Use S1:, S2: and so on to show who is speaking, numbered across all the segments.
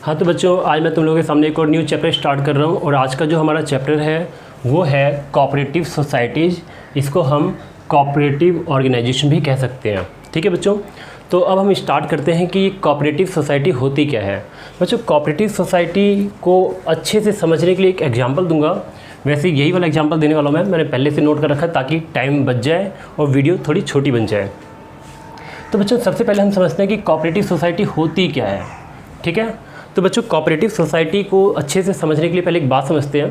S1: हाँ तो बच्चों, आज मैं तुम लोगों के सामने एक और न्यू चैप्टर स्टार्ट कर रहा हूँ और आज का जो हमारा चैप्टर है वो है कोऑपरेटिव सोसाइटीज़। इसको हम कोऑपरेटिव ऑर्गेनाइजेशन भी कह सकते हैं। ठीक है बच्चों, तो अब हम स्टार्ट करते हैं कि कोऑपरेटिव सोसाइटी होती क्या है। बच्चों, कोऑपरेटिव सोसाइटी को अच्छे से समझने के लिए एक एग्जांपल दूंगा। वैसे यही वाला एग्जांपल देने वाला हूँ मैंने पहले से नोट कर रखा है ताकि टाइम बच जाए और वीडियो थोड़ी छोटी बन जाए। तो बच्चों, सबसे पहले हम समझते हैं कि कोऑपरेटिव सोसाइटी होती क्या है। ठीक है, तो बच्चों कोऑपरेटिव सोसाइटी को अच्छे से समझने के लिए पहले एक बात समझते हैं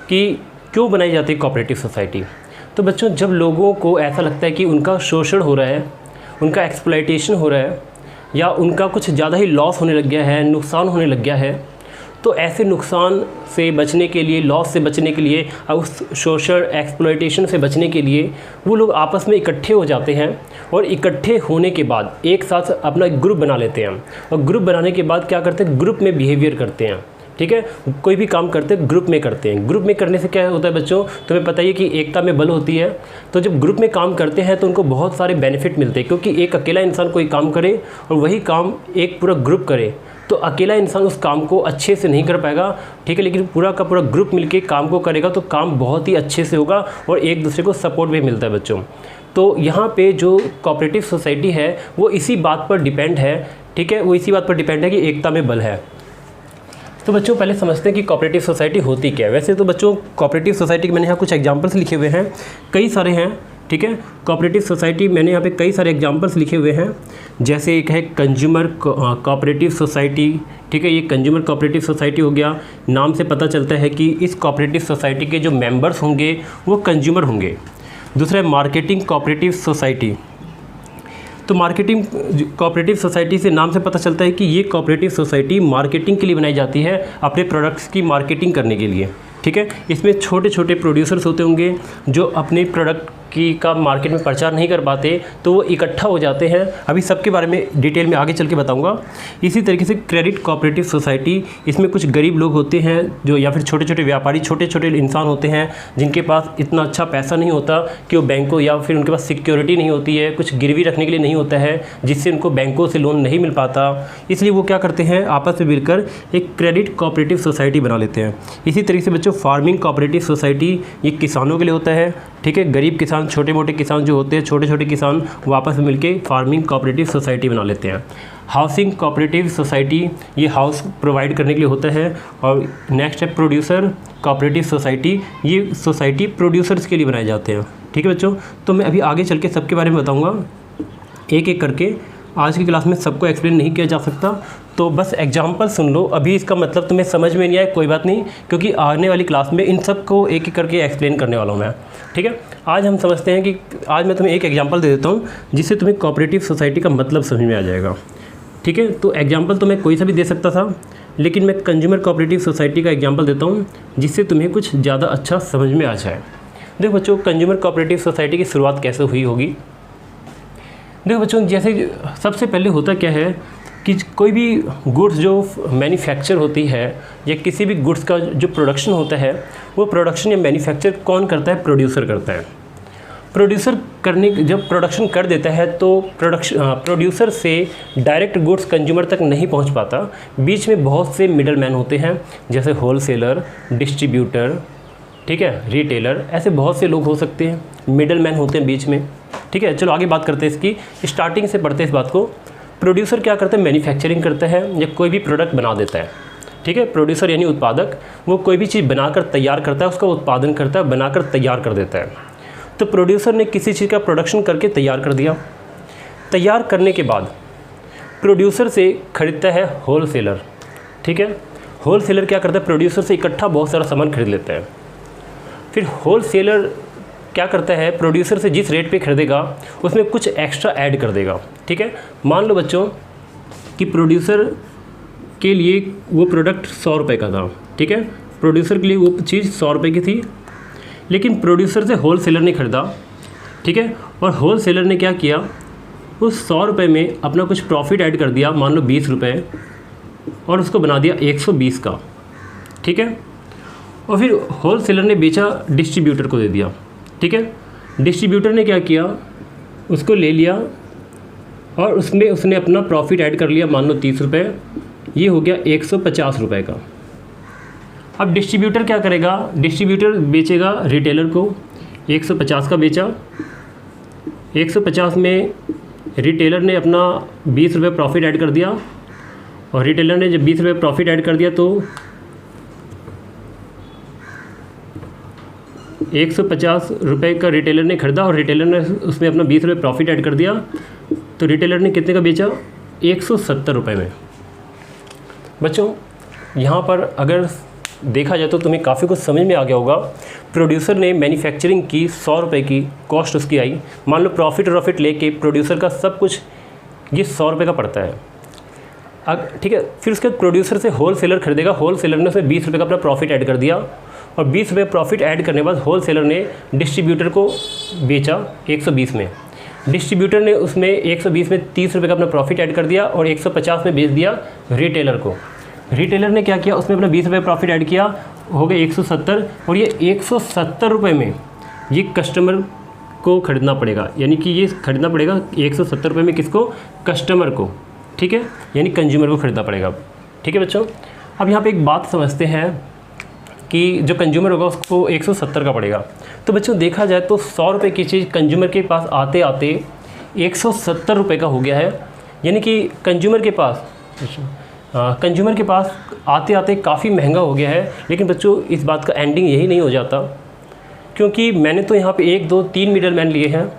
S1: कि क्यों बनाई जाती है कोऑपरेटिव सोसाइटी। तो बच्चों, जब लोगों को ऐसा लगता है कि उनका शोषण हो रहा है, उनका एक्सप्लॉयटेशन हो रहा है या उनका कुछ ज़्यादा ही लॉस होने लग गया है, नुकसान होने लग गया है, तो ऐसे नुकसान से बचने के लिए, लॉस से बचने के लिए, उस शोषण एक्सप्लॉयटेशन से बचने के लिए वो लोग आपस में इकट्ठे हो जाते हैं और इकट्ठे होने के बाद एक साथ अपना एक ग्रुप बना लेते हैं और ग्रुप बनाने के बाद क्या करते हैं, ग्रुप में बिहेवियर करते हैं। ठीक है, कोई भी काम करते हैं ग्रुप में करते हैं। ग्रुप में करने से क्या होता है बच्चों, तुम्हें पता ही है कि एकता में बल होती है। तो जब ग्रुप में काम करते हैं तो उनको बहुत सारे बेनिफिट मिलते हैं, क्योंकि एक अकेला इंसान कोई काम करे और वही काम एक पूरा ग्रुप करे तो अकेला इंसान उस काम को अच्छे से नहीं कर पाएगा। ठीक है, लेकिन पूरा का पूरा ग्रुप मिलके काम को करेगा तो काम बहुत ही अच्छे से होगा और एक दूसरे को सपोर्ट भी मिलता है बच्चों। तो यहाँ पे जो कोऑपरेटिव सोसाइटी है वो इसी बात पर डिपेंड है। ठीक है, वो इसी बात पर डिपेंड है कि एकता में बल है। तो बच्चों, पहले समझते हैं कि कोऑपरेटिव सोसाइटी होती क्या है। वैसे तो बच्चों, कोऑपरेटिव सोसाइटी के मैंने यहाँ कुछ एग्जांपल्स लिखे हुए हैं, कई सारे हैं। ठीक है, कोऑपरेटिव सोसाइटी मैंने यहाँ पे कई सारे एग्जांपल्स लिखे हुए हैं। जैसे एक है कंज्यूमर कोऑपरेटिव सोसाइटी। ठीक है, ये कंज्यूमर कोऑपरेटिव सोसाइटी हो गया। नाम से पता चलता है कि इस कोऑपरेटिव सोसाइटी के जो मेंबर्स होंगे वो कंज्यूमर होंगे। दूसरा है मार्केटिंग कोऑपरेटिव सोसाइटी। तो मार्केटिंग कोऑपरेटिव सोसाइटी से नाम से पता चलता है कि ये कोऑपरेटिव सोसाइटी मार्केटिंग के लिए बनाई जाती है, अपने प्रोडक्ट्स की मार्केटिंग करने के लिए। ठीक है, इसमें छोटे छोटे प्रोड्यूसर्स होते होंगे जो अपने प्रोडक्ट का मार्केट में प्रचार नहीं कर पाते, तो वो इकट्ठा हो जाते हैं। अभी सबके बारे में डिटेल में आगे चल के बताऊंगा। इसी तरीके से क्रेडिट कोऑपरेटिव सोसाइटी, इसमें कुछ गरीब लोग होते हैं जो, या फिर छोटे छोटे व्यापारी, छोटे छोटे इंसान होते हैं जिनके पास इतना अच्छा पैसा नहीं होता कि वो बैंकों, या फिर उनके पास सिक्योरिटी नहीं होती है, कुछ गिरवी रखने के लिए नहीं होता है, जिससे उनको बैंकों से लोन नहीं मिल पाता। इसलिए वो क्या करते हैं, आपस में मिलकर एक क्रेडिट कोऑपरेटिव सोसाइटी बना लेते हैं। इसी तरीके से बच्चों फार्मिंग कोऑपरेटिव सोसाइटी, ये किसानों के लिए होता है। ठीक है, गरीब किसान, छोटे मोटे किसान जो होते हैं, छोटे छोटे किसान वापस में मिलके फार्मिंग कोऑपरेटिव सोसाइटी बना लेते हैं। हाउसिंग कोऑपरेटिव सोसाइटी, ये हाउस प्रोवाइड करने के लिए होता है। और नेक्स्ट है प्रोड्यूसर कोऑपरेटिव सोसाइटी, ये सोसाइटी प्रोड्यूसर्स के लिए बनाए जाते हैं। ठीक है बच्चों, तो मैं अभी आगे चल के सबके बारे में बताऊँगा एक एक करके। आज की क्लास में सबको एक्सप्लेन नहीं किया जा सकता, तो बस एग्जांपल सुन लो। अभी इसका मतलब तुम्हें समझ में नहीं आया कोई बात नहीं, क्योंकि आने वाली क्लास में इन सब को एक एक करके एक्सप्लेन करने वाला हूँ मैं। ठीक है, आज हम समझते हैं कि आज मैं तुम्हें एक एग्जांपल दे देता हूँ जिससे तुम्हें कोऑपरेटिव सोसाइटी का मतलब समझ में आ जाएगा। ठीक है, तो एग्जाम्पल तो मैं कोई सा भी दे सकता था, लेकिन मैं कंज्यूमर कोऑपरेटिव सोसाइटी का एग्जाम्पल देता हूँ जिससे तुम्हें कुछ ज़्यादा अच्छा समझ में आ जाए। देखो बच्चों, कंज्यूमर कोऑपरेटिव सोसाइटी की शुरुआत कैसे हुई होगी। देखो बच्चों, जैसे सबसे पहले होता क्या है कि कोई भी गुड्स जो मैन्युफैक्चर होती है या किसी भी गुड्स का जो प्रोडक्शन होता है, वो प्रोडक्शन या मैन्युफैक्चर कौन करता है, प्रोड्यूसर करता है। प्रोड्यूसर जब प्रोडक्शन कर देता है तो प्रोड्यूसर से डायरेक्ट गुड्स कंज्यूमर तक नहीं पहुंच पाता। बीच में बहुत से मिडल मैन होते हैं, जैसे होलसेलर, डिस्ट्रीब्यूटर, ठीक है, रिटेलर, ऐसे बहुत से लोग हो सकते हैं, मिडल मैन होते हैं बीच में। ठीक है, चलो आगे बात करते हैं इसकी, स्टार्टिंग से पढ़ते हैं इस बात को। प्रोड्यूसर क्या करता है, मैन्युफैक्चरिंग करता है या कोई भी प्रोडक्ट बना देता है। ठीक है, प्रोड्यूसर यानी उत्पादक, वो कोई भी चीज़ बनाकर तैयार करता है, उसका उत्पादन करता है, बनाकर तैयार कर देता है। तो प्रोड्यूसर ने किसी चीज़ का प्रोडक्शन करके तैयार कर दिया। तैयार करने के बाद प्रोड्यूसर से खरीदता है होलसेलर। ठीक है, होलसेलर क्या करता है, प्रोड्यूसर से इकट्ठा बहुत सारा सामान खरीद लेता है। फिर होलसेलर क्या करता है, प्रोड्यूसर से जिस रेट पे खरीदेगा उसमें कुछ एक्स्ट्रा ऐड कर देगा। ठीक है, मान लो बच्चों कि प्रोड्यूसर के लिए वो प्रोडक्ट 100 रुपये का था। ठीक है, प्रोड्यूसर के लिए वो चीज़ 100 रुपये की थी, लेकिन प्रोड्यूसर से होलसेलर ने ख़रीदा। ठीक है, और होलसेलर ने क्या किया, उस 100 रुपये में अपना कुछ प्रॉफिट ऐड कर दिया, मान लो 20 रुपये, और उसको बना दिया 120 का। ठीक है, और फिर होलसेलर ने बेचा, डिस्ट्रीब्यूटर को दे दिया। ठीक है, डिस्ट्रीब्यूटर ने क्या किया, उसको ले लिया और उसमें उसने अपना प्रॉफिट ऐड कर लिया, मान लो 30 रुपये, ये हो गया 150 रुपये का। अब डिस्ट्रीब्यूटर क्या करेगा, डिस्ट्रीब्यूटर बेचेगा रिटेलर को, 150 का बेचा, 150 में रिटेलर ने अपना 20 रुपये प्रॉफिट ऐड कर दिया, और रिटेलर ने जब 20 रुपये प्रॉफिट ऐड कर दिया तो 150 रुपये का रिटेलर ने ख़रीदा और रिटेलर ने उसमें अपना 20 रुपये प्रॉफिट ऐड कर दिया, तो रिटेलर ने कितने का बेचा, 170 रुपये में। बच्चों यहाँ पर अगर देखा जाए तो तुम्हें काफ़ी कुछ समझ में आ गया होगा। प्रोड्यूसर ने मैन्युफैक्चरिंग की 100 रुपये की कॉस्ट उसकी आई, मान लो प्रॉफिट लेके प्रोड्यूसर का सब कुछ ये 100 रुपये का पड़ता है। ठीक है, फिर उसके बाद प्रोड्यूसर से होल सेलर खरीदेगा, होल सेलर ने उसमें 20 रुपये का अपना प्रॉफिट ऐड कर दिया, और 20 रुपये प्रॉफिट ऐड करने के बाद होल सेलर ने डिस्ट्रीब्यूटर को बेचा 120 में, डिस्ट्रीब्यूटर ने उसमें 120 में 30 रुपये का अपना प्रॉफिट ऐड कर दिया और 150 में बेच दिया रिटेलर को। रिटेलर ने क्या किया, उसमें अपना 20 रुपये प्रॉफिट ऐड किया, हो गए 170, और ये 170 रुपये में ये कस्टमर को ख़रीदना पड़ेगा, यानी कि ये ख़रीदना पड़ेगा 170 रुपये में किसको, कस्टमर को, ठीक है, यानी कंज्यूमर को ख़रीदना पड़ेगा। ठीक है बच्चों, अब यहाँ पे एक बात समझते हैं कि जो कंज्यूमर होगा उसको 170 का पड़ेगा। तो बच्चों देखा जाए तो 100 रुपये की चीज़ कंज्यूमर के पास आते आते 170 रुपये का हो गया है, यानी कि कंज्यूमर के पास आते आते काफ़ी महंगा हो गया है। लेकिन बच्चों इस बात का एंडिंग यही नहीं हो जाता, क्योंकि मैंने तो यहाँ पे 1 2 3 मिडल मैन लिए हैं,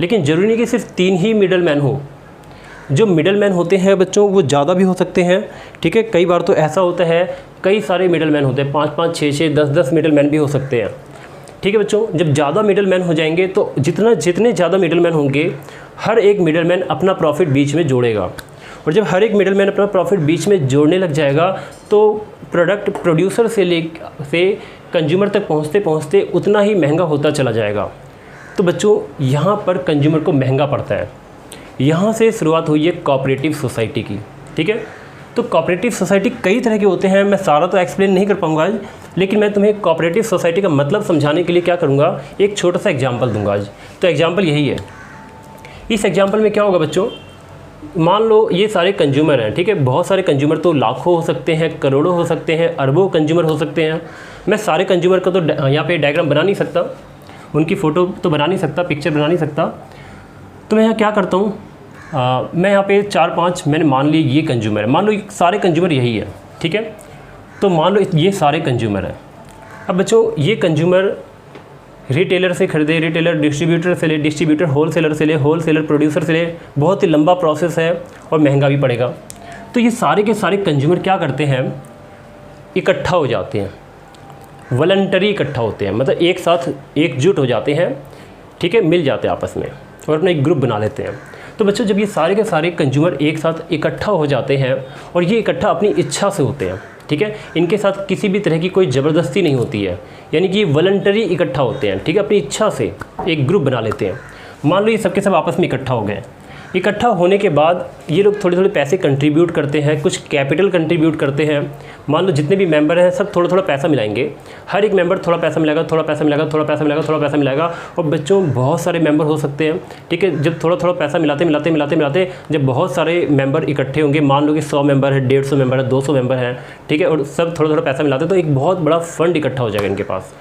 S1: लेकिन ज़रूरी नहीं कि सिर्फ 3 ही मिडल मैन हो। जो मिडल मैन होते हैं बच्चों वो ज़्यादा भी हो सकते हैं, ठीक है, कई बार तो ऐसा होता है कई सारे मिडल मैन होते हैं, 5 6 6 10 10 मिडल मैन भी हो सकते हैं। ठीक है बच्चों, जब ज़्यादा मिडल मैन हो जाएंगे तो जितने ज़्यादा मिडल मैन होंगे हर एक मिडल मैन अपना प्रॉफिट बीच में जोड़ेगा, और जब हर एक मिडल मैन अपना प्रॉफिट बीच में जोड़ने लग जाएगा तो प्रोडक्ट प्रोड्यूसर से कंज्यूमर तक पहुँचते पहुँचते उतना ही महंगा होता चला जाएगा। तो बच्चों यहाँ पर कंज्यूमर को महंगा पड़ता है। यहाँ से शुरुआत हुई है कोऑपरेटिव सोसाइटी की। ठीक है, तो कोऑपरेटिव सोसाइटी कई तरह के होते हैं, मैं सारा तो एक्सप्लेन नहीं कर पाऊँगा आज, लेकिन मैं तुम्हें कोऑपरेटिव सोसाइटी का मतलब समझाने के लिए क्या करूँगा, एक छोटा सा एग्जाम्पल दूँगा आज। तो एग्जाम्पल यही है, इस एग्जाम्पल में क्या होगा बच्चों, मान लो ये सारे कंज्यूमर हैं, ठीक है, बहुत सारे कंज्यूमर तो लाखों हो सकते हैं, करोड़ों हो सकते हैं, अरबों कंज्यूमर हो सकते हैं। मैं सारे कंज्यूमर का तो यहाँ पे डायग्राम बना नहीं सकता, उनकी फ़ोटो तो बना नहीं सकता, पिक्चर बना नहीं सकता। तो मैं यहाँ क्या करता हूँ, मैं यहाँ पे 4-5 मैंने मान ली ये कंज्यूमर है, मान लो सारे कंज्यूमर यही है, ठीक है, तो मान लो ये सारे कंज्यूमर हैं। अब बच्चों ये कंज्यूमर रिटेलर से खरीदे, रिटेलर डिस्ट्रीब्यूटर से ले, डिस्ट्रीब्यूटर होल सेलर से ले, होल सेलर प्रोड्यूसर से ले, बहुत ही लंबा प्रोसेस है और महंगा भी पड़ेगा। तो ये सारे के सारे कंज्यूमर क्या करते हैं, इकट्ठा हो जाते हैं, वॉलंटरी इकट्ठा होते हैं, मतलब एक साथ एकजुट हो जाते हैं, ठीक है, मिल जाते हैं आपस में और अपना एक ग्रुप बना लेते हैं। तो बच्चों जब ये सारे के सारे कंज्यूमर एक साथ इकट्ठा हो जाते हैं और ये इकट्ठा अपनी इच्छा से होते हैं, ठीक है, इनके साथ किसी भी तरह की कोई ज़बरदस्ती नहीं होती है, यानी कि वॉलंटरी इकट्ठा होते हैं, ठीक है, अपनी इच्छा से एक ग्रुप बना लेते हैं। मान लो ये सबके सब आपस में इकट्ठा हो गए, इकट्ठा होने के बाद ये लोग थोड़े थोड़े पैसे कंट्रीब्यूट करते हैं, कुछ कैपिटल कंट्रीब्यूट करते हैं। मान लो जितने भी मेंबर हैं सब थोड़ा थोड़ा पैसा मिलाएंगे, हर एक मेंबर थोड़ा पैसा मिलाएगा, थोड़ा पैसा मिलाएगा, थोड़ा पैसा मिलाएगा, थोड़ा पैसा मिलाएगा, और बच्चों बहुत सारे मेंबर हो सकते हैं, ठीक है। जब थोड़ा थोड़ा पैसा मिलाते जब बहुत सारे मेंबर इकट्ठे होंगे, मान लो कि 100 मेंबर है, 150 मेंबर है, 200 मेंबर हैं, ठीक है, और सब थोड़ा थोड़ा पैसा मिलाते तो एक बहुत बड़ा फंड इकट्ठा हो जाएगा इनके पास।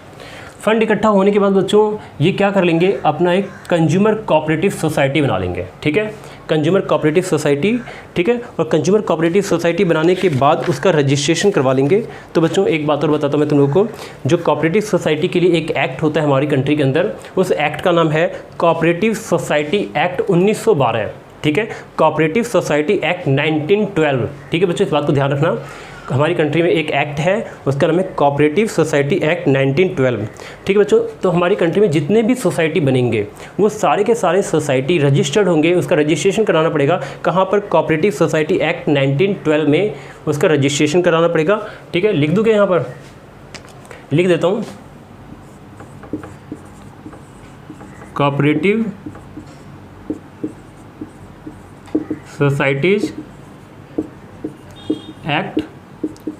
S1: फंड इकट्ठा होने के बाद बच्चों ये क्या कर लेंगे, अपना एक कंज्यूमर कोऑपरेटिव सोसाइटी बना लेंगे, ठीक है, कंज्यूमर कोऑपरेटिव सोसाइटी, ठीक है, और कंज्यूमर कोऑपरेटिव सोसाइटी बनाने के बाद उसका रजिस्ट्रेशन करवा लेंगे। तो बच्चों एक बात और बताता हूँ मैं तुम लोगों को, जो कोऑपरेटिव सोसाइटी के लिए एक एक्ट होता है हमारी कंट्री के अंदर, उस एक्ट का नाम है कोऑपरेटिव सोसाइटी एक्ट 1912, ठीक है, कोऑपरेटिव सोसाइटी एक्ट 1912, ठीक है बच्चों, इस बात को ध्यान रखना। हमारी कंट्री में एक एक्ट है, उसका नाम है कोऑपरेटिव सोसाइटी एक्ट 1912, ठीक है बच्चों। तो हमारी कंट्री में जितने भी सोसाइटी बनेंगे वो सारे के सारे सोसाइटी रजिस्टर्ड होंगे, उसका रजिस्ट्रेशन कराना पड़ेगा। कहाँ पर, कोऑपरेटिव सोसाइटी एक्ट 1912 में उसका रजिस्ट्रेशन कराना पड़ेगा, ठीक है। लिख दूँगा, यहाँ पर लिख देता हूँ, कोऑपरेटिव सोसाइटीज एक्ट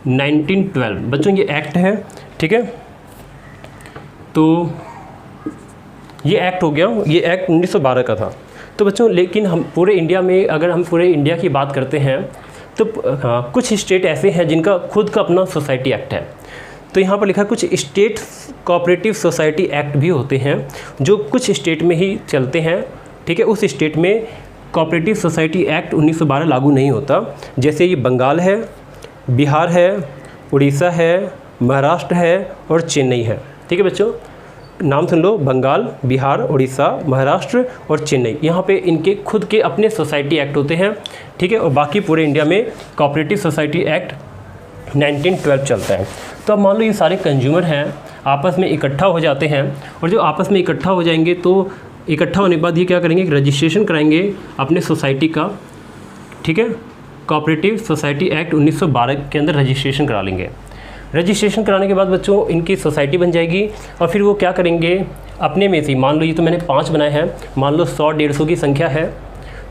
S1: 1912, बच्चों ये एक्ट है, ठीक है। तो ये एक्ट हो गया, ये एक्ट 1912 का था। तो बच्चों लेकिन हम पूरे इंडिया में, अगर हम पूरे इंडिया की बात करते हैं तो कुछ स्टेट ऐसे हैं जिनका खुद का अपना सोसाइटी एक्ट है। तो यहाँ पर लिखा कुछ स्टेट कोऑपरेटिव सोसाइटी एक्ट भी होते हैं जो कुछ स्टेट में ही चलते हैं, ठीक है। उस स्टेट में कोऑपरेटिव सोसाइटी एक्ट 1912 लागू नहीं होता, जैसे ये बंगाल है, बिहार है, उड़ीसा है, महाराष्ट्र है और चेन्नई है, ठीक है बच्चों। नाम सुन लो, बंगाल, बिहार, उड़ीसा, महाराष्ट्र और चेन्नई, यहाँ पे इनके खुद के अपने सोसाइटी एक्ट होते हैं, ठीक है। और बाकी पूरे इंडिया में कोऑपरेटिव सोसाइटी एक्ट 1912 चलता है। तो अब मान लो ये सारे कंज्यूमर हैं, आपस में इकट्ठा हो जाते हैं, और जो आपस में इकट्ठा हो जाएंगे तो इकट्ठा होने के बाद ये क्या करेंगे, रजिस्ट्रेशन कराएंगे अपने सोसाइटी का, ठीक है। कोऑपरेटिव सोसाइटी एक्ट 1912 के अंदर रजिस्ट्रेशन करा लेंगे। रजिस्ट्रेशन कराने के बाद बच्चों इनकी सोसाइटी बन जाएगी, और फिर वो क्या करेंगे, अपने में से, मान लो ये तो मैंने 5 बनाए हैं, मान लो 100-150 की संख्या है,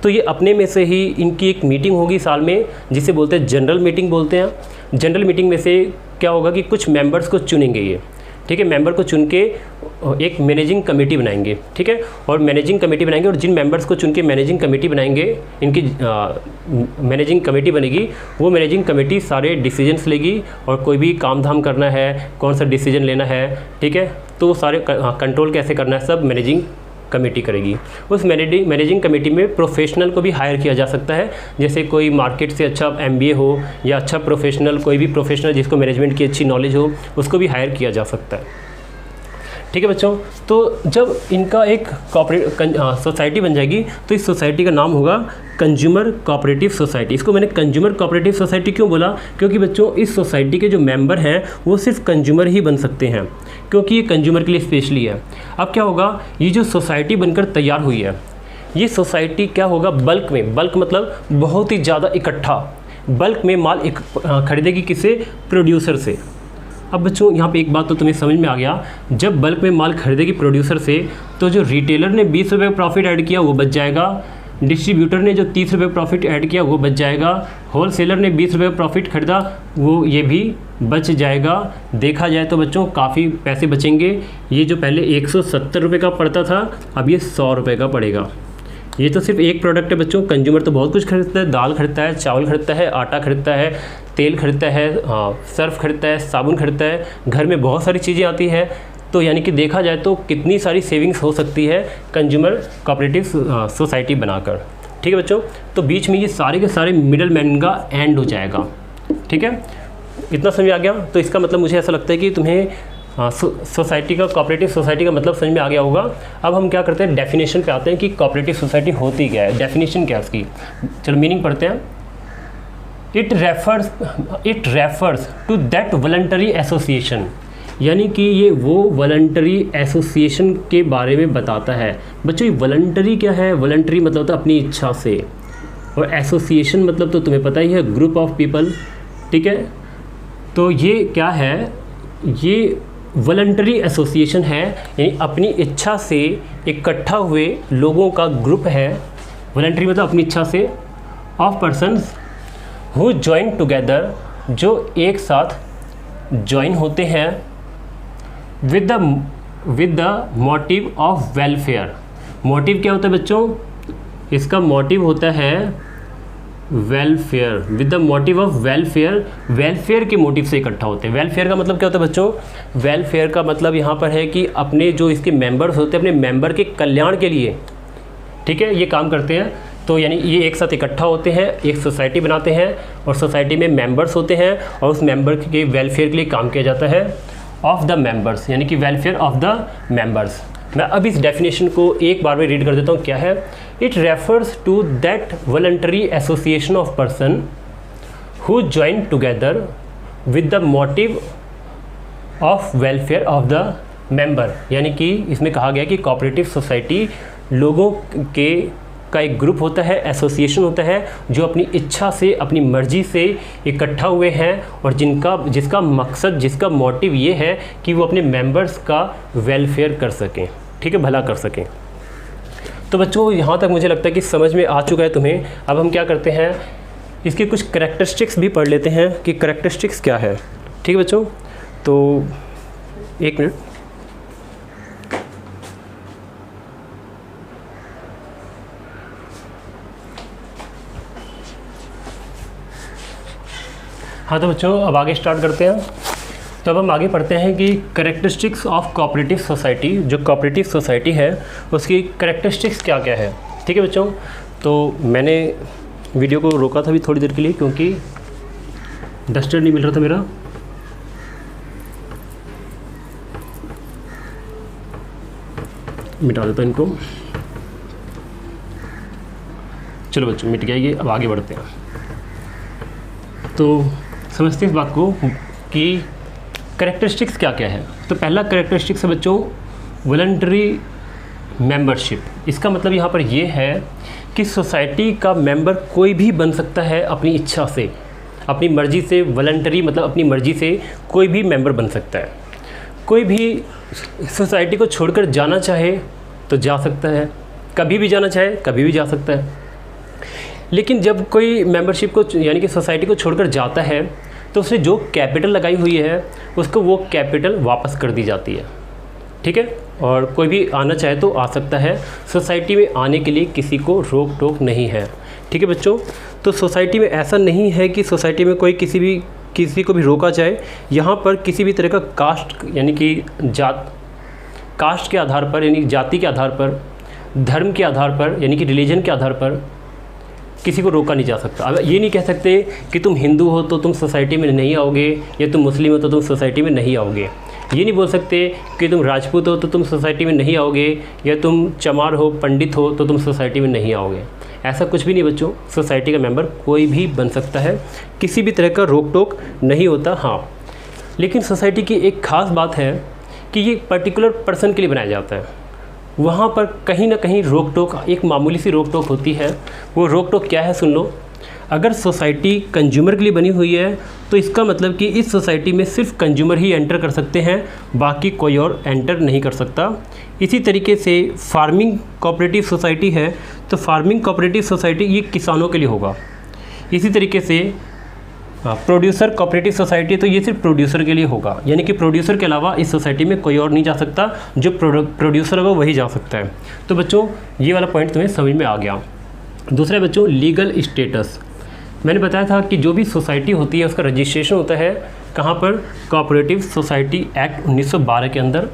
S1: तो ये अपने में से ही इनकी एक मीटिंग होगी साल में, जिसे बोलते हैं जनरल मीटिंग बोलते हैं। जनरल मीटिंग में से क्या होगा कि कुछ मेंबर्स को चुनेंगे ये, ठीक है। मेंबर को चुन के एक मैनेजिंग कमेटी बनाएंगे, ठीक है। और मैनेजिंग कमेटी बनाएंगे, और जिन मेंबर्स को चुन के मैनेजिंग कमेटी बनाएंगे, इनकी मैनेजिंग कमेटी बनेगी, वो मैनेजिंग कमेटी सारे डिसीजंस लेगी, और कोई भी काम धाम करना है, कौन सा डिसीजन लेना है, ठीक है, तो सारे कंट्रोल कैसे करना है, सब मैनेजिंग कमेटी करेगी। उस मैनेजिंग कमेटी में प्रोफेशनल को भी हायर किया जा सकता है, जैसे कोई मार्केट से अच्छा MBA हो या अच्छा प्रोफेशनल, कोई भी प्रोफेशनल जिसको मैनेजमेंट की अच्छी नॉलेज हो, उसको भी हायर किया जा सकता है, ठीक है बच्चों। तो जब इनका एक सोसाइटी बन जाएगी तो इस सोसाइटी का नाम होगा कंज्यूमर कोऑपरेटिव सोसाइटी। इसको मैंने कंज्यूमर कोऑपरेटिव सोसाइटी क्यों बोला, क्योंकि बच्चों इस सोसाइटी के जो मेंबर हैं वो सिर्फ कंज्यूमर ही बन सकते हैं, क्योंकि ये कंज्यूमर के लिए स्पेशली है। अब क्या होगा, ये जो सोसाइटी बनकर तैयार हुई है, ये सोसाइटी क्या होगा, बल्क में, बल्क मतलब बहुत ही ज़्यादा इकट्ठा, बल्क में माल खरीदेगी किसे, प्रोड्यूसर से। अब बच्चों यहाँ पे एक बात तो तुम्हें समझ में आ गया, जब बल्क में माल खरीदेगी प्रोड्यूसर से, तो जो रिटेलर ने 20 रुपये प्रॉफिट ऐड किया वो बच जाएगा, डिस्ट्रीब्यूटर ने जो 30 रुपये प्रॉफिट ऐड किया वो बच जाएगा, होलसेलर ने 20 रुपये प्रॉफिट खरीदा वो ये भी बच जाएगा। देखा जाए तो बच्चों काफ़ी पैसे बचेंगे। ये जो पहले 170 रुपये का पड़ता था, अब ये 100 रुपये का पड़ेगा। ये तो सिर्फ एक प्रोडक्ट है बच्चों, कंज्यूमर तो बहुत कुछ खरीदता है, दाल खरीदता है, चावल खरीदता है, आटा खरीदता है, तेल खरीदता है, सर्फ खरीदता है, साबुन खरीदता है, घर में बहुत सारी चीज़ें आती है। तो यानी कि देखा जाए तो कितनी सारी सेविंग्स हो सकती है कंज्यूमर कोऑपरेटिव सोसाइटी बनाकर, ठीक है बच्चों। तो बीच में ये सारे के सारे मिडल मैन का एंड हो जाएगा, ठीक है। इतना समझ आ गया। तो इसका मतलब मुझे ऐसा लगता है कि तुम्हें सोसाइटी का, कोऑपरेटिव सोसाइटी का मतलब समझ में आ गया होगा। अब हम क्या करते हैं, डेफिनेशन पे आते हैं कि कोऑपरेटिव सोसाइटी होती क्या है, डेफिनेशन क्या है उसकी। चलो मीनिंग पढ़ते हैं। It refers to that voluntary association, यानी कि ये वो वॉलंटरी एसोसिएशन के बारे में बताता है। बच्चों ये वॉलंटरी क्या है, वॉलंटरी मतलब होता है अपनी इच्छा से, और एसोसिएशन मतलब तो तुम्हें पता ही है, ग्रुप ऑफ पीपल, ठीक है। तो ये क्या है, ये वॉलंटरी एसोसिएशन है, यानी अपनी इच्छा से इकट्ठा हुए लोगों का ग्रुप है। वॉलंटरी मतलब अपनी इच्छा से, of persons who join together, जो एक साथ जॉइन होते हैं, with the motive of welfare. Motive क्या होता है बच्चों, इसका मोटिव होता है welfare, with the motive of welfare, welfare के मोटिव से इकट्ठा होते हैं। वेलफेयर का मतलब क्या होता है बच्चों, वेलफेयर का मतलब यहाँ पर है कि अपने जो इसके मेंबर्स होते हैं, अपने मेंबर के कल्याण के लिए, ठीक है, ये काम करते हैं। तो यानी ये एक साथ इकट्ठा होते हैं, एक सोसाइटी बनाते हैं, और सोसाइटी में मेंबर्स होते हैं, और उस मेंबर के वेलफेयर के लिए काम किया जाता है, ऑफ द मेंबर्स, यानी कि वेलफेयर ऑफ द मेंबर्स। मैं अब इस डेफिनेशन को एक बार में रीड कर देता हूँ। क्या है, it refers to that voluntary association of person who join together with the motive of welfare of the member. यानी कि इसमें कहा गया कि कोऑपरेटिव सोसाइटी लोगों के का एक ग्रुप होता है, एसोसिएशन होता है, जो अपनी इच्छा से, अपनी मर्जी से इकट्ठा हुए हैं, और जिसका मकसद, जिसका मोटिव ये है कि वो अपने मेंबर्स का वेलफेयर कर सकें, ठीक है, भला कर सकें। तो बच्चों यहाँ तक मुझे लगता है कि समझ में आ चुका है तुम्हें। अब हम क्या करते हैं, इसके कुछ करैक्टरिस्टिक्स भी पढ़ लेते हैं कि करैक्टरिस्टिक्स क्या है, ठीक है बच्चों। तो एक मिनट, हाँ तो बच्चों अब आगे स्टार्ट करते हैं। तो अब हम आगे पढ़ते हैं कि करेक्टरिस्टिक्स ऑफ कोऑपरेटिव सोसाइटी, जो कोऑपरेटिव सोसाइटी है उसकी करेक्टरिस्टिक्स क्या क्या है। ठीक है बच्चों, तो मैंने वीडियो को रोका था अभी थोड़ी देर के लिए क्योंकि डस्टर नहीं मिल रहा था मेरा। मिटा देता इनको। चलो बच्चों मिट गया ये, अब आगे बढ़ते हैं। तो समझते हैं इस बात को कि करेक्टरिस्टिक्स क्या क्या है। तो पहला करेक्टरिस्टिक्स है बच्चों वॉलंटरी मेंबरशिप। इसका मतलब यहाँ पर ये है कि सोसाइटी का मेंबर कोई भी बन सकता है अपनी इच्छा से, अपनी मर्ज़ी से। वॉलंटरी मतलब अपनी मर्ज़ी से कोई भी मेंबर बन सकता है। कोई भी सोसाइटी को छोड़कर जाना चाहे तो जा सकता है, कभी भी जाना चाहे कभी भी जा सकता है। लेकिन जब कोई मेंबरशिप को यानी कि सोसाइटी को छोड़कर जाता है तो उसे जो कैपिटल लगाई हुई है उसको वो कैपिटल वापस कर दी जाती है। ठीक है, और कोई भी आना चाहे तो आ सकता है। सोसाइटी में आने के लिए किसी को रोक टोक नहीं है। ठीक है बच्चों, तो सोसाइटी में ऐसा नहीं है कि सोसाइटी में कोई किसी को भी रोका जाए। यहाँ पर किसी भी तरह का कास्ट यानी कि कास्ट के आधार पर यानी जाति के आधार पर, धर्म के आधार पर यानी कि रिलीजन के आधार पर किसी को रोका नहीं जा सकता। अब ये नहीं कह सकते कि तुम हिंदू हो तो तुम सोसाइटी में नहीं आओगे, या तुम मुस्लिम हो तो तुम सोसाइटी में नहीं आओगे। ये नहीं बोल सकते कि तुम राजपूत हो तो तुम सोसाइटी में नहीं आओगे, या तुम चमार हो, पंडित हो तो तुम सोसाइटी में नहीं आओगे। ऐसा कुछ भी नहीं बच्चों, सोसाइटी का मेंबर कोई भी बन सकता है, किसी भी तरह का रोक टोक नहीं होता। हाँ, लेकिन सोसाइटी की एक ख़ास बात है कि ये पर्टिकुलर पर्सन के लिए बनाया जाता है। वहाँ पर कहीं ना कहीं रोक टोक, एक मामूली सी रोक टोक होती है। वो रोक टोक क्या है सुन लो। अगर सोसाइटी कंज्यूमर के लिए बनी हुई है तो इसका मतलब कि इस सोसाइटी में सिर्फ कंज्यूमर ही एंटर कर सकते हैं, बाकी कोई और एंटर नहीं कर सकता। इसी तरीके से फार्मिंग कोऑपरेटिव सोसाइटी है तो फार्मिंग कोऑपरेटिव सोसाइटी ये किसानों के लिए होगा। इसी तरीके से प्रोड्यूसर कोऑपरेटिव सोसाइटी तो ये सिर्फ प्रोड्यूसर के लिए होगा, यानी कि प्रोड्यूसर के अलावा इस सोसाइटी में कोई और नहीं जा सकता, जो प्रोड्यूसर होगा वही जा सकता है। तो बच्चों ये वाला पॉइंट तुम्हें समझ में आ गया। दूसरा बच्चों लीगल स्टेटस। मैंने बताया था कि जो भी सोसाइटी होती है उसका रजिस्ट्रेशन होता है कहाँ पर, कोऑपरेटिव सोसाइटी एक्ट 1912 के अंदर।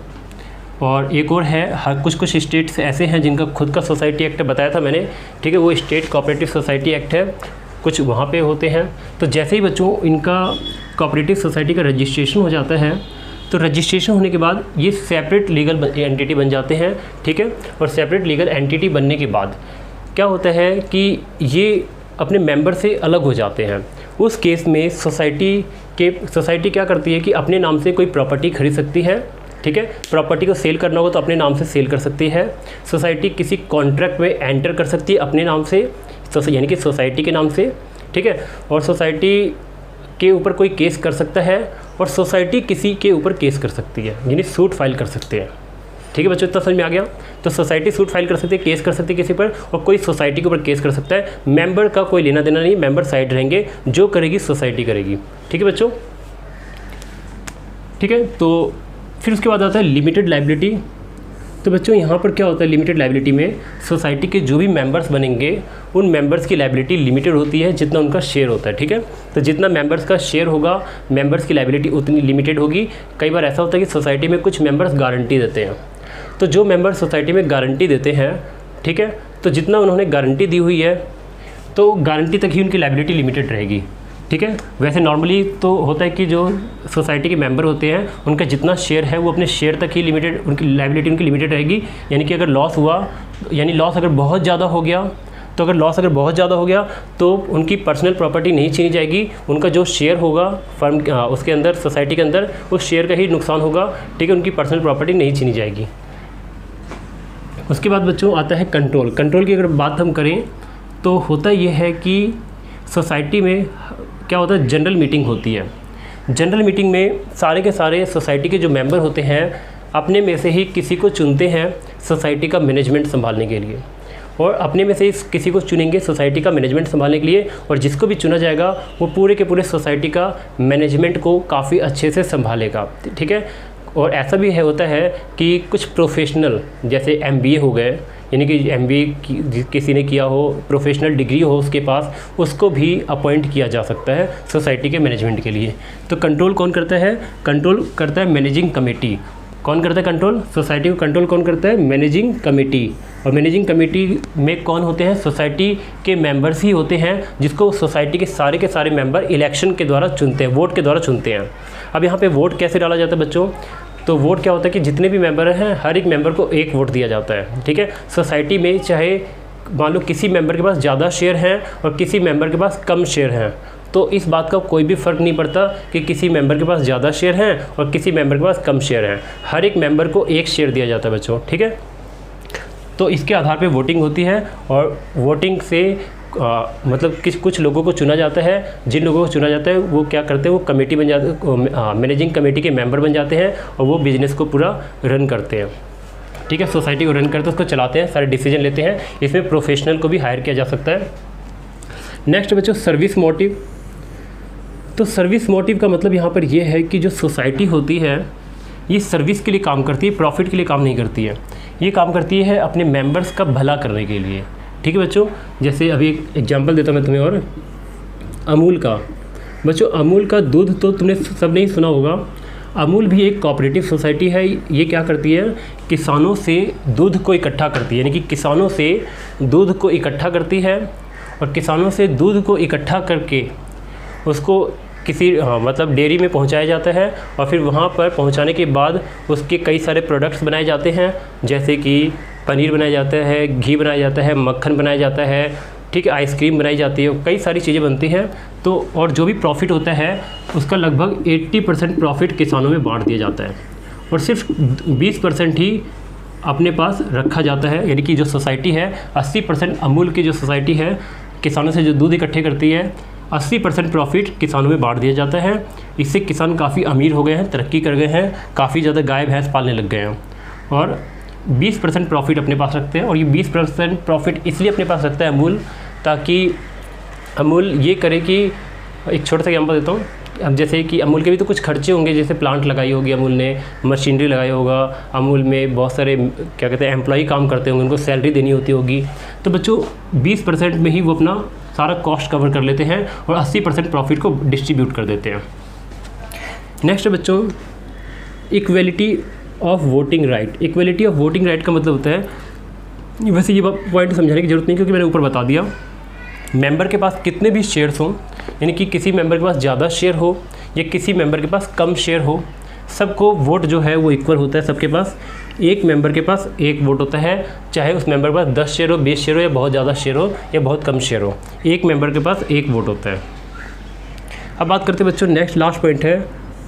S1: और एक और है, कुछ स्टेट्स ऐसे हैं जिनका खुद का सोसाइटी एक्ट बताया था मैंने। ठीक है, वो स्टेट कोऑपरेटिव सोसाइटी एक्ट है, कुछ वहाँ पे होते हैं। तो जैसे ही बच्चों इनका कोऑपरेटिव सोसाइटी का रजिस्ट्रेशन हो जाता है तो रजिस्ट्रेशन होने के बाद ये सेपरेट लीगल एंटिटी बन जाते हैं। ठीक है, और सेपरेट लीगल एंटिटी बनने के बाद क्या होता है कि ये अपने मेंबर से अलग हो जाते हैं। उस केस में सोसाइटी क्या करती है कि अपने नाम से कोई प्रॉपर्टी खरीद सकती है। ठीक है, प्रॉपर्टी को सेल करना हो तो अपने नाम से सेल कर सकती है। सोसाइटी किसी कॉन्ट्रैक्ट में एंटर कर सकती है अपने नाम से, यानी कि सोसाइटी के नाम से। ठीक है, और सोसाइटी के ऊपर कोई केस कर सकता है और सोसाइटी किसी के ऊपर केस कर सकती है, यानी सूट फाइल कर सकते हैं। ठीक है बच्चों, इतना समझ में आ गया। तो सोसाइटी सूट फाइल कर सकती है, केस कर सकती है किसी पर, और कोई सोसाइटी के ऊपर केस कर सकता है। मेंबर का कोई लेना देना नहीं, मेंबर साइड रहेंगे, जो करेगी सोसाइटी करेगी। ठीक है बच्चों, ठीक है। तो फिर उसके बाद आता है लिमिटेड लायबिलिटी। तो बच्चों यहाँ पर क्या होता है, लिमिटेड लायबिलिटी में सोसाइटी के जो भी मेंबर्स बनेंगे उन मेंबर्स की लायबिलिटी लिमिटेड होती है जितना उनका शेयर होता है। ठीक है, तो जितना मेंबर्स का शेयर होगा मेंबर्स की लायबिलिटी उतनी लिमिटेड होगी। कई बार ऐसा होता है कि सोसाइटी में कुछ मेंबर्स गारंटी देते हैं, तो जो मेंबर सोसाइटी में गारंटी देते हैं, ठीक है, तो जितना उन्होंने गारंटी दी हुई है तो गारंटी तक ही उनकी लायबिलिटी लिमिटेड रहेगी। ठीक है, वैसे नॉर्मली तो होता है कि जो सोसाइटी के मेंबर होते हैं उनका जितना शेयर है वो अपने शेयर तक ही लिमिटेड, उनकी लायबिलिटी उनकी लिमिटेड रहेगी। यानी कि अगर लॉस हुआ, यानी लॉस अगर बहुत ज़्यादा हो गया तो उनकी पर्सनल प्रॉपर्टी नहीं छीनी जाएगी। उनका जो शेयर होगा फर्म उसके अंदर, सोसाइटी के अंदर, उस शेयर का ही नुकसान होगा। ठीक है, उनकी पर्सनल प्रॉपर्टी नहीं छीनी जाएगी। उसके बाद बच्चों आता है कंट्रोल की अगर बात हम करें तो होता यह है कि सोसाइटी में क्या होता है, जनरल मीटिंग होती है। जनरल मीटिंग में सारे के सारे सोसाइटी के जो मेंबर होते हैं अपने में से ही किसी को चुनते हैं सोसाइटी का मैनेजमेंट संभालने के लिए, और अपने में से इस किसी को चुनेंगे सोसाइटी का मैनेजमेंट संभालने के लिए, और जिसको भी चुना जाएगा वो पूरे के पूरे सोसाइटी का मैनेजमेंट को काफ़ी अच्छे से संभालेगा। ठीक है, और ऐसा भी होता है कि कुछ प्रोफेशनल जैसे MBA हो गए यानी कि MBA किसी ने किया हो, प्रोफेशनल डिग्री हो उसके पास, उसको भी अपॉइंट किया जा सकता है सोसाइटी के मैनेजमेंट के लिए। तो कंट्रोल कौन करता है? कंट्रोल करता है मैनेजिंग कमेटी। कौन करता है कंट्रोल? सोसाइटी को कंट्रोल कौन करता है? Managing committee. और मैनेजिंग कमेटी में कौन होते हैं? सोसाइटी के मेंबर्स ही होते हैं, जिसको सोसाइटी के सारे मेंबर इलेक्शन के द्वारा चुनते हैं, वोट के द्वारा चुनते हैं। अब यहाँ पे वोट कैसे डाला जाता है बच्चों? तो वोट क्या होता है कि जितने भी मेंबर हैं हर एक मेंबर को एक वोट दिया जाता है, ठीक है। सोसाइटी में चाहे मान लो किसी मेंबर के पास ज़्यादा शेयर हैं और किसी मेंबर के पास कम शेयर हैं, तो इस बात का कोई भी फ़र्क नहीं पड़ता कि किसी मेंबर के पास ज़्यादा शेयर हैं और किसी मेंबर के पास कम शेयर हैं। हर एक मेंबर को एक शेयर दिया जाता है बच्चों, ठीक है। तो इसके आधार पे वोटिंग होती है और वोटिंग से मतलब कुछ लोगों को चुना जाता है। जिन लोगों को चुना जाता है वो क्या करते हैं? वो कमेटी बन जाते, मैनेजिंग कमेटी के मेंबर बन जाते हैं और वो बिज़नेस को पूरा रन करते हैं, ठीक है। सोसाइटी को रन करते हैं, उसको चलाते हैं, सारे डिसीजन लेते हैं। इसमें प्रोफेशनल को भी हायर किया जा सकता है। नेक्स्ट बच्चों, सर्विस मोटिव। तो सर्विस मोटिव का मतलब यहाँ पर यह है कि जो सोसाइटी होती है ये सर्विस के लिए काम करती है, प्रॉफिट के लिए काम नहीं करती है। ये काम करती है अपने मेंबर्स का भला करने के लिए, ठीक है बच्चों। जैसे अभी एक एग्जांपल देता हूँ मैं तुम्हें, और अमूल का। बच्चों अमूल का दूध तो तुमने सब नहीं सुना होगा। अमूल भी एक कोऑपरेटिव सोसाइटी है। ये क्या करती है? किसानों से दूध को इकट्ठा करती है, यानी कि किसानों से दूध को इकट्ठा करती है और किसानों से दूध को इकट्ठा करके उसको किसी मतलब डेयरी में पहुंचाया जाता है और फिर वहां पर पहुंचाने के बाद उसके कई सारे प्रोडक्ट्स बनाए जाते हैं, जैसे कि पनीर बनाया जाता है, घी बनाया जाता है, मक्खन बनाया जाता है, ठीक है, आइसक्रीम बनाई जाती है, कई सारी चीज़ें बनती हैं। तो और जो भी प्रॉफिट होता है उसका लगभग 80% प्रॉफिट किसानों में बांट दिया जाता है और सिर्फ 20% ही अपने पास रखा जाता है। यानी कि जो सोसाइटी है 80% अमूल की जो सोसाइटी है किसानों से जो दूध इकट्ठे करती है, 80% प्रॉफिट किसानों में बांट दिया जाता है। इससे किसान काफ़ी अमीर हो गए हैं, तरक्की कर गए हैं, काफ़ी ज़्यादा गाय भैंस पालने लग गए हैं और 20% प्रॉफिट अपने पास रखते हैं। और ये 20% प्रॉफिट इसलिए अपने पास रखता है अमूल, ताकि अमूल ये करे कि एक छोटा सा एग्जाम्पल देता हूँ। अब जैसे कि अमूल के भी तो कुछ खर्चे होंगे, जैसे प्लांट लगाई होगी अमूल ने, मशीनरी लगाई होगा, अमूल में बहुत सारे क्या कहते हैं एम्प्लॉई काम करते होंगे, उनको सैलरी देनी होती होगी। तो बच्चों 20% में ही वो अपना सारा कॉस्ट कवर कर लेते हैं और 80% प्रॉफिट को डिस्ट्रीब्यूट कर देते हैं। नेक्स्ट बच्चों, equality of voting right. Equality of voting right का मतलब होता है, वैसे ये पॉइंट समझाने की जरूरत नहीं क्योंकि मैंने ऊपर बता दिया। मेंबर के पास कितने भी शेयर्स हों, यानी कि किसी मेंबर के पास ज़्यादा शेयर हो या किसी मेंबर के पास कम शेयर हो, सबको वोट जो है वो इक्वल होता है सबके पास। एक मेंबर के पास एक वोट होता है, चाहे उस मेंबर के पास 10 शेयर हो, 20 शेयर हो या बहुत ज़्यादा शेयर हो या बहुत कम शेयर हो, एक मेंबर के पास एक वोट होता है। अब बात करते हैं बच्चों, नेक्स्ट लास्ट पॉइंट है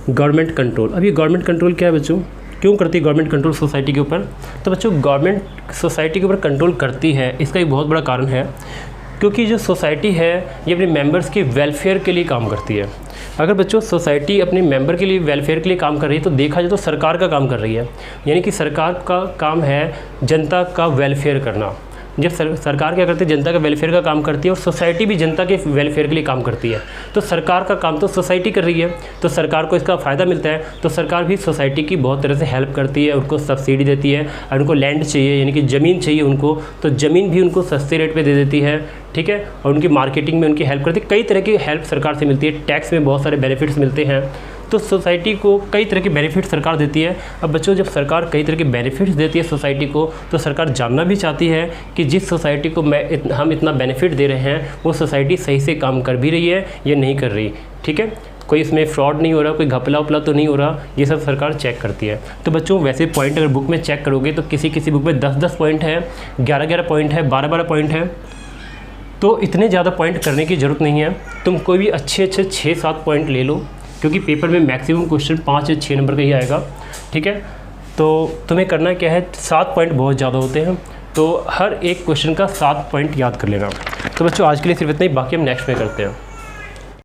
S1: गवर्नमेंट कंट्रोल। अब ये गवर्नमेंट कंट्रोल क्या है बच्चों, क्यों करती है गवर्नमेंट कंट्रोल सोसाइटी के ऊपर? तो बच्चों गवर्नमेंट सोसाइटी के ऊपर कंट्रोल करती है, इसका एक बहुत बड़ा कारण है क्योंकि जो सोसाइटी है ये अपने मेंबर्स के वेलफेयर के लिए काम करती है। अगर बच्चों सोसाइटी अपने मेंबर के लिए वेलफेयर के लिए काम कर रही है तो देखा जाए तो सरकार का काम कर रही है, यानी कि सरकार का काम है जनता का वेलफेयर करना। जब सरकार क्या करती है, जनता का वेलफेयर का काम करती है और सोसाइटी भी जनता के वेलफेयर के लिए काम करती है। तो सरकार का काम तो सोसाइटी कर रही है, तो सरकार को इसका फ़ायदा मिलता है, तो सरकार भी सोसाइटी की बहुत तरह से हेल्प करती है, उनको सब्सिडी देती है। और उनको लैंड चाहिए यानी कि ज़मीन चाहिए उनको, तो ज़मीन भी उनको सस्ते रेट पे दे देती है, ठीक है। और उनकी मार्केटिंग में उनकी हेल्प करती है, कई तरह की हेल्प सरकार से मिलती है। टैक्स में बहुत सारे बेनिफिट्स मिलते हैं, तो सोसाइटी को कई तरह के बेनिफिट सरकार देती है। अब बच्चों जब सरकार कई तरह के बेनिफिट्स देती है सोसाइटी को, तो सरकार जानना भी चाहती है कि जिस सोसाइटी को हम इतना बेनिफिट दे रहे हैं वो सोसाइटी सही से काम कर भी रही है या नहीं कर रही, ठीक है, कोई इसमें फ्रॉड नहीं हो रहा, कोई घपला उपला तो नहीं हो रहा, ये सब सरकार चेक करती है। तो बच्चों वैसे पॉइंट अगर बुक में चेक करोगे तो किसी बुक में 10-10 पॉइंट है, 11-11 पॉइंट है, 12-12 पॉइंट है। तो इतने ज़्यादा पॉइंट करने की ज़रूरत नहीं है, तुम कोई भी अच्छे 6-7 पॉइंट ले लो, क्योंकि पेपर में मैक्सिमम क्वेश्चन 5 या 6 नंबर का ही आएगा, ठीक है। तो तुम्हें करना क्या है, 7 पॉइंट बहुत ज़्यादा होते हैं, तो हर एक क्वेश्चन का 7 पॉइंट याद कर लेना। तो बच्चों आज के लिए सिर्फ इतना ही, बाकी हम नेक्स्ट में करते हैं।